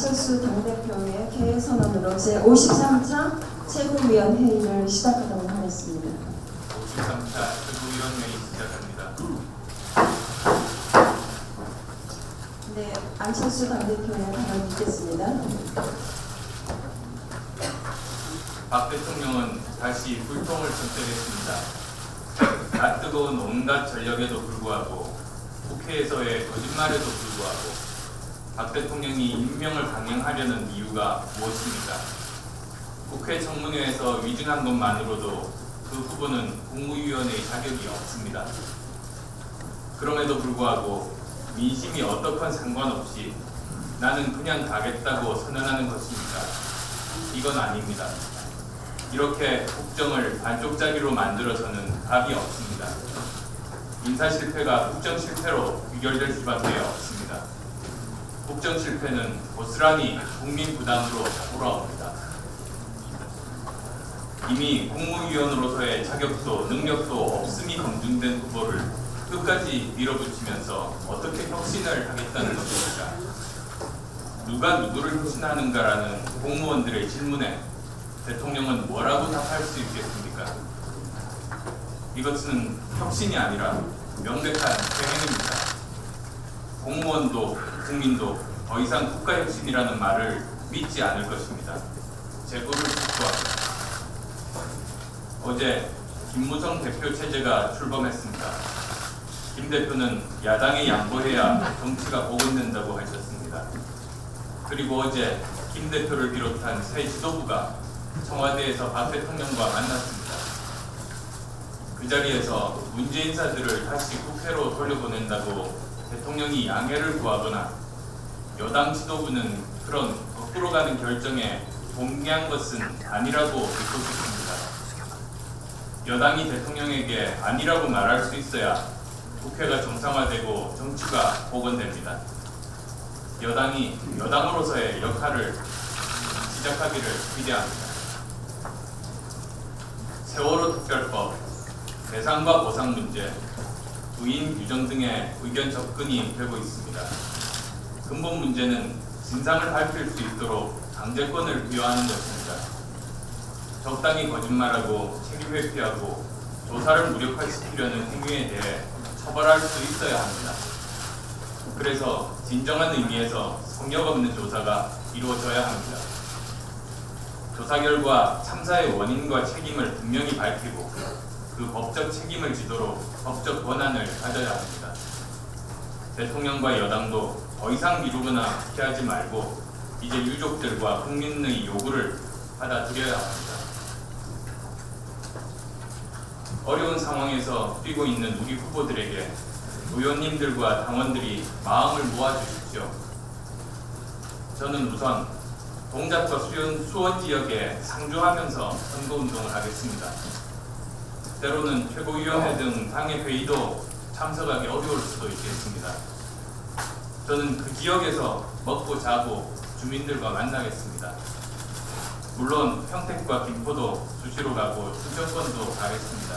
안철수 당대표의 개회 선언으로 제53차 최고위원 회의를 시작하도록 하겠습니다. 53차 최고위원 회의 시작합니다. 네, 안철수 당대표의 발언 듣겠습니다. 박 대통령은 다시 불통을 선택했습니다. 낯뜨거운 온갖 전력에도 불구하고 국회에서의 거짓말에도 불구하고 박 대통령이 임명을 강행하려는 이유가 무엇입니까? 국회 청문회에서 위증한 것만으로도 그 후보는 국무위원의 자격이 없습니다. 그럼에도 불구하고 민심이 어떻건 상관없이 나는 그냥 가겠다고 선언하는 것입니까? 이건 아닙니다. 이렇게 국정을 반쪽짜리로 만들어서는 답이 없습니다. 인사 실패가 국정 실패로 귀결될 수밖에 없습니다. 국정 실패는 고스란히 국민 부담으로 돌아옵니다. 이미 국무위원으로서의 자격도 능력도 없음이 검증된 후보를 끝까지 밀어붙이면서 어떻게 혁신을 하겠다는 것입니까? 누가 누구를 혁신하는가라는 공무원들의 질문에 대통령은 뭐라고 답할 수 있겠습니까? 이것은 혁신이 아니라 명백한 퇴행입니다. 공무원도 국민도 더 이상 국가혁신이라는 말을 믿지 않을 것입니다. 제보를 촉구합니다. 어제 김무성 대표 체제가 출범했습니다. 김 대표는 야당에 양보해야 정치가 복원된다고 하셨습니다. 그리고 어제 김 대표를 비롯한 새 지도부가 청와대에서 박 대통령과 만났습니다. 그 자리에서 문제 인사들을 다시 국회로 돌려보낸다고 대통령이 양해를 구하거나 여당 지도부는 그런 거꾸로 가는 결정에 동의한 것은 아니라고 믿고 싶습니다. 여당이 대통령에게 아니라고 말할 수 있어야 국회가 정상화되고 정치가 복원됩니다. 여당이 여당으로서의 역할을 시작하기를 기대합니다. 세월호 특별법, 배상과 보상 문제, 부인 규정 등의 의견 접근이 되고 있습니다. 근본 문제는 진상을 밝힐 수 있도록 강제권을 부여하는 것입니다. 적당히 거짓말하고 책임 회피하고 조사를 무력화시키려는 행위에 대해 처벌할 수 있어야 합니다. 그래서 진정한 의미에서 성역 없는 조사가 이루어져야 합니다. 조사 결과 참사의 원인과 책임을 분명히 밝히고 그 법적 책임을 지도록 법적 권한을 가져야 합니다. 대통령과 여당도 더 이상 미루거나 피하지 말고 이제 유족들과 국민의 요구를 받아들여야 합니다. 어려운 상황에서 뛰고 있는 우리 후보들에게 의원님들과 당원들이 마음을 모아주십시오. 저는 우선 동작과 수원 지역에 상주하면서 선거운동을 하겠습니다. 때로는 최고위원회 등 당의 회의도 참석하기 어려울 수도 있겠습니다. 저는 그 지역에서 먹고 자고 주민들과 만나겠습니다. 물론 평택과 김포도 수시로 가고 수도권도 가겠습니다.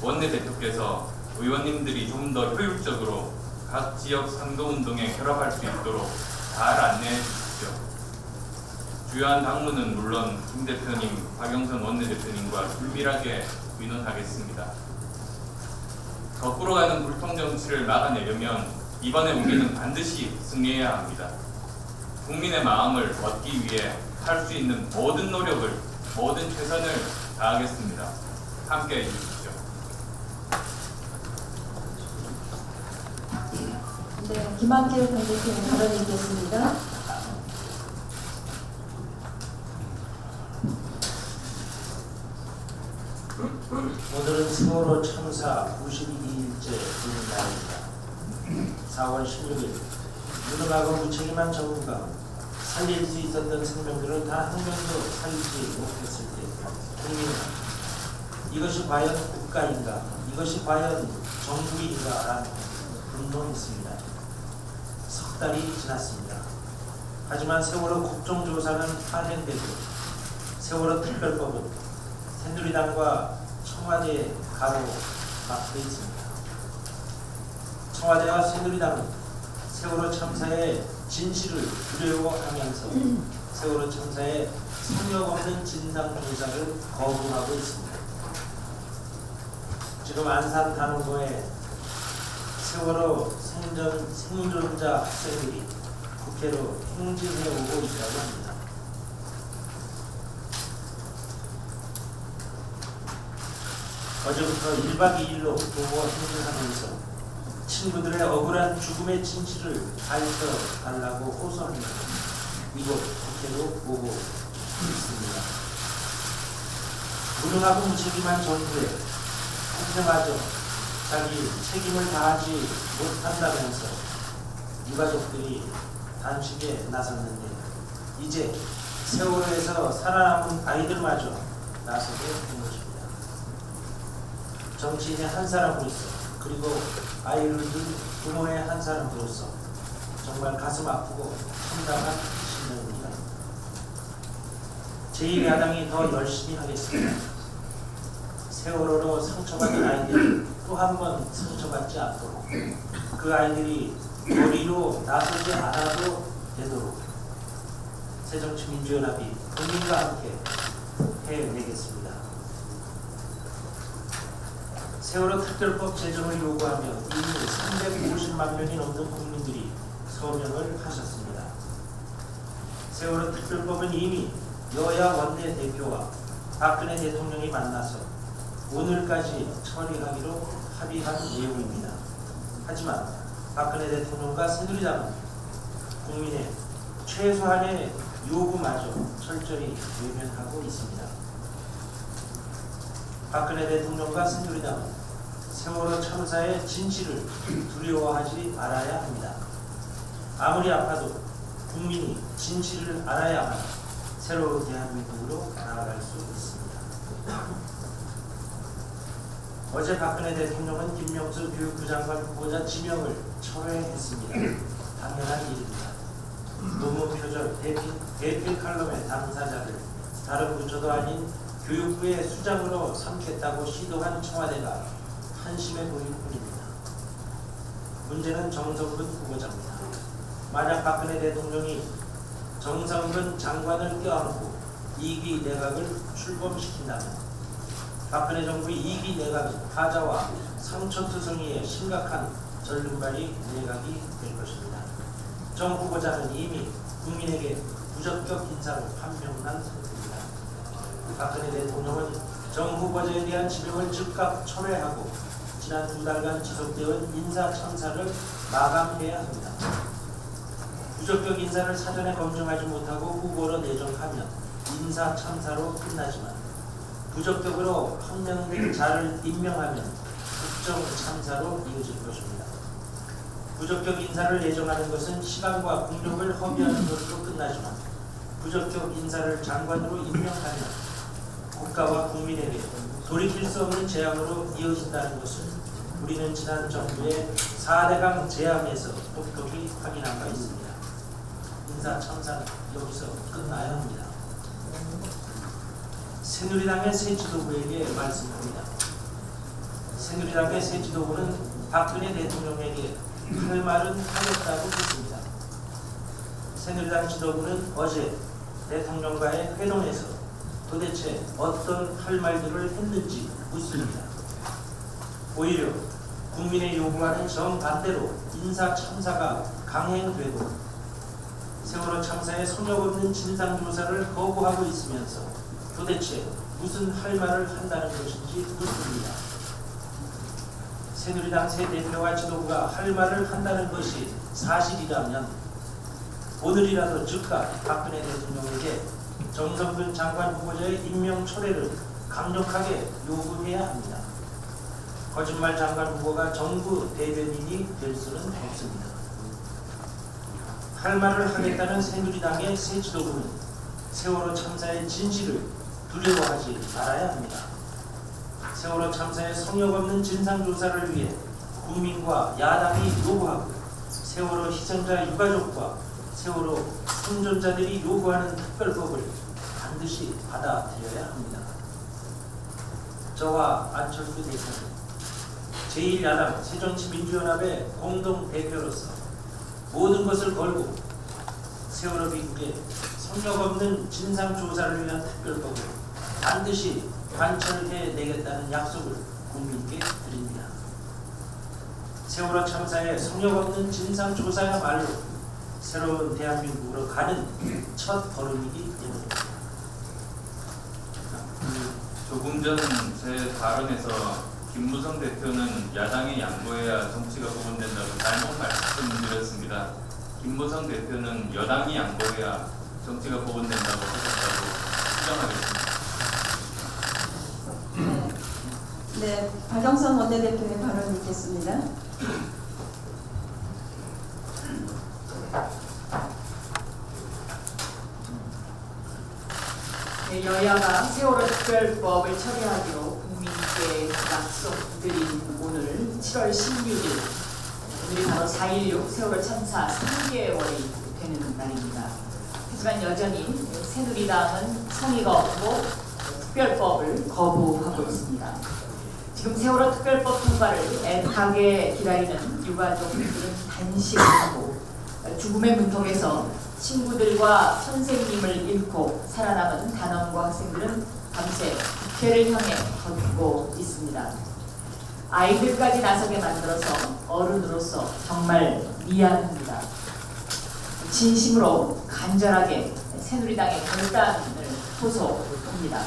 원내대표께서 의원님들이 좀 더 효율적으로 각 지역 선거운동에 결합할 수 있도록 잘 안내해 주십시오. 주요한 당무는 물론 김 대표님, 박영선 원내대표님과 긴밀하게 의논하겠습니다. 거꾸로 가는 불통정치를 막아내려면 이번에 우리는 반드시 승리해야 합니다. 국민의 마음을 얻기 위해 할 수 있는 모든 노력을, 모든 최선을 다하겠습니다. 함께 해주십시오. 네, 김한길 당대표의 발언이 있겠습니다. 오늘은 세월호 참사 92일째 되는 날입니다. 4월 16일 무능하고 무책임한 정부가 살릴 수 있었던 생명들을 단 한 명도 살리지 못했을 때 국민은 이것이 과연 국가인가, 이것이 과연 정부인가 라는 분노했습니다. 석 달이 지났습니다. 하지만 세월호 국정조사는 탄핵되고 세월호 특별법은 새누리당과 청와대에 가로막혀 있습니다. 청와대와 새누리당은 세월호 참사의 진실을 두려워하면서 세월호 참사의 성역 없는 진상조사를 거부하고 있습니다. 지금 안산 단원고에 세월호 생존자 학생들이 국회로 행진해 오고 있다고 합니다. 어제부터 1박 2일로 도보 행진하면서 친구들의 억울한 죽음의 진실을 밝혀달라고 호소하며 이곳 국회로 오고 있습니다. 무능하고 무책임한 정부에 국회마저 자기 책임을 다하지 못한다면서 유가족들이 단식에 나섰는데 이제 세월호에서 살아남은 아이들마저 나서게 된 것입니다. 정치인의 한 사람으로서 그리고 아이를 둔 부모의 한 사람으로서 정말 가슴 아프고 참담한 신명입니다. 제1야당이 더 열심히 하겠습니다. 세월호로 상처받은 아이들이 또 한 번 상처받지 않도록 그 아이들이 도리로 나서지 않아도 되도록 새정치민주연합이 국민과 함께 해내겠습니다. 세월호 특별법 제정을 요구하며 이미 350만 명이 넘는 국민들이 서명을 하셨습니다. 세월호 특별법은 이미 여야 원내대표와 박근혜 대통령이 만나서 오늘까지 처리하기로 합의한 내용입니다. 하지만 박근혜 대통령과 새누리당은 국민의 최소한의 요구마저 철저히 외면하고 있습니다. 박근혜 대통령과 새누리당은 세월호 참사의 진실을 두려워하지 말아야 합니다. 아무리 아파도 국민이 진실을 알아야만 새로운 대한민국으로 나아갈 수 있습니다. 어제 박근혜 대통령은 김명수 교육부 장관 후보자 지명을 철회했습니다. 당연한 일입니다. 논문 표절, 대필 칼럼의 당사자를 다른 부처도 아닌 교육부의 수장으로 삼겠다고 시도한 청와대가 한심해 보일 뿐입니다. 문제는 정성근 후보자입니다. 만약 박근혜 대통령이 정성근 장관을 껴안고 2기 내각을 출범시킨다면 박근혜 정부의 2기 내각은 타자와 상처투성이의 심각한 전륜발이 내각이 될 것입니다. 정 후보자는 이미 국민에게 부적격 인사를 판명한 상태입니다. 박근혜 대통령은 정 후보자에 대한 지명을 즉각 철회하고 지난 2달간 지속되어 인사 참사를 마감해야 합니다. 부적격 인사를 사전에 검증하지 못하고 후보로 내정하면 인사 참사로 끝나지만 부적격으로 판명된 자를 임명하면 국정 참사로 이어질 것입니다. 부적격 인사를 내정하는 것은 시간과 국력을 허비하는 것으로 끝나지만 부적격 인사를 장관으로 임명하면 국가와 국민에게 돌이킬 수 없는 재앙으로 이어진다는 것은 우리는 지난 정부의 4대강 재앙에서 똑똑히 확인한 바 있습니다. 인사 참사는 여기서 끝나야 합니다. 새누리당의 새 지도부에게 말씀합니다. 새누리당의 새 지도부는 박근혜 대통령에게 할 말은 하겠다고 했습니다. 새누리당 지도부는 어제 대통령과의 회동에서 도대체 어떤 할 말들을 했는지 묻습니다. 오히려 국민의 요구와는 정반대로 인사 참사가 강행되고 세월호 참사의 소력 없는 진상조사를 거부하고 있으면서 도대체 무슨 할 말을 한다는 것인지 묻습니다. 새누리당 새 대표와 지도부가 할 말을 한다는 것이 사실이라면 오늘이라도 즉각 박근혜 대통령에게 정성근 장관 후보자의 임명 철회를 강력하게 요구해야 합니다. 거짓말 장관 후보가 정부 대변인이 될 수는 없습니다. 할 말을 하겠다는 새누리당의 새 지도부는 세월호 참사의 진실을 두려워하지 말아야 합니다. 세월호 참사의 성역 없는 진상조사를 위해 국민과 야당이 요구하고 세월호 희생자 유가족과 세월호 생존자들이 요구하는 특별법을 반드시 받아들여야 합니다. 저와 안철수 대표는 제1야당 새정치민주연합의 공동대표로서 모든 것을 걸고 세월호 미국의 성역 없는 진상조사를 위한 특별법을 반드시 관철해 내겠다는 약속을 국민께 드립니다. 세월호 참사의 성역 없는 진상조사야말로 새로운 대한민국으로 가는 첫 걸음이기 때문입니다. 조금 전 제 발언에서 김무성 대표는 야당이 양보해야 정치가 구분된다고 잘못 말씀드렸습니다. 김무성 대표는 여당이 양보해야 정치가 구분된다고 하셨다고 수정하겠습니다. 네, 박영선 원내대표의 발언이 있겠습니다. 네, 여야가 세월호 특별법을 처리하기로 국민께 약속드린 오늘 7월 16일, 오늘이 바로 4.16 세월호 참사 3개월이 되는 날입니다. 하지만 여전히 새누리당은 성의가 없고 특별법을 거부하고 있습니다. 지금 세월호 특별법 통과를 애타게 기다리는 유가족들은 단식하고 죽음의 문턱에서 친구들과 선생님을 잃고 살아남은 단원과 학생들은 밤새 국회를 향해 걷고 있습니다. 아이들까지 나서게 만들어서 어른으로서 정말 미안합니다. 진심으로 간절하게 새누리당의 결단을 호소합니다.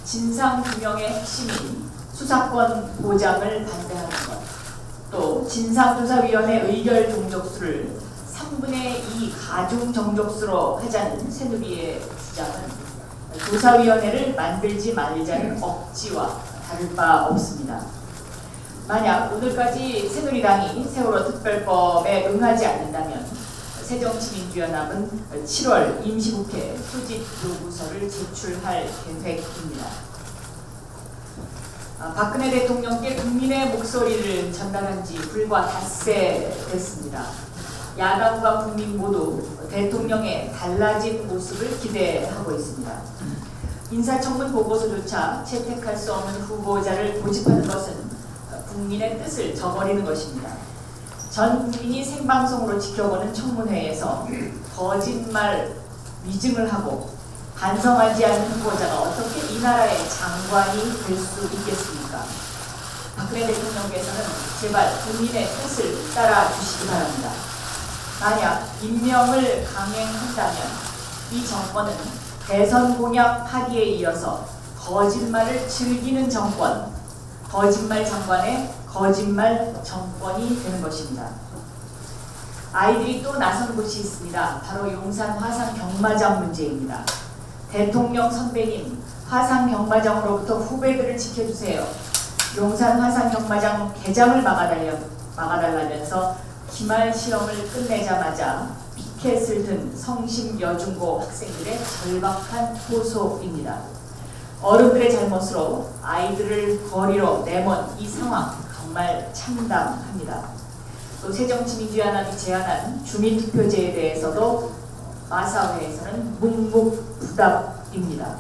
진상규명의 핵심인 수사권 보장을 반대하는 것, 또 진상조사위원회 의결 종족수를 3분의 2 가중 정족수로 하자는 새누리의 주장은 조사위원회를 만들지 말자는 억지와 다를 바 없습니다. 만약 오늘까지 새누리당이 세월호 특별법에 응하지 않는다면 새정치민주연합은 7월 임시국회 소집 요구서를 제출할 계획입니다. 박근혜 대통령께 국민의 목소리를 전달한 지 불과 닷새 됐습니다. 야당과 국민 모두 대통령의 달라진 모습을 기대하고 있습니다. 인사청문 보고서조차 채택할 수 없는 후보자를 고집하는 것은 국민의 뜻을 저버리는 것입니다. 전 국민이 생방송으로 지켜보는 청문회에서 거짓말 위증을 하고 반성하지 않는 후보자가 어떻게 이 나라의 장관이 될 수 있겠습니까? 박근혜 대통령께서는 제발 국민의 뜻을 따라 주시기 바랍니다. 만약 임명을 강행한다면 이 정권은 대선 공약 파기에 이어서 거짓말을 즐기는 정권, 거짓말 장관의 거짓말 정권이 되는 것입니다. 아이들이 또 나선 곳이 있습니다. 바로 용산 화상 경마장 문제입니다. 대통령 선배님, 화상 경마장으로부터 후배들을 지켜주세요. 용산 화상 경마장 개장을 막아달라면서 기말 실험을 끝내자마자 피켓을 든 성심 여중고 학생들의 절박한 호소입니다. 어른들의 잘못으로 아이들을 거리로 내몬 이 상황 정말 참담합니다. 또 새정치민주연합이 제안한 주민투표제에 대해서도 마사회에서는 묵묵부답입니다.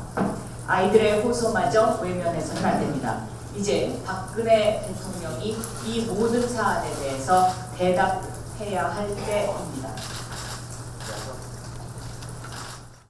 아이들의 호소마저 외면해서는 안 됩니다. 이제 박근혜 대통령이 이 모든 사안에 대해서 대답해야 할 때입니다.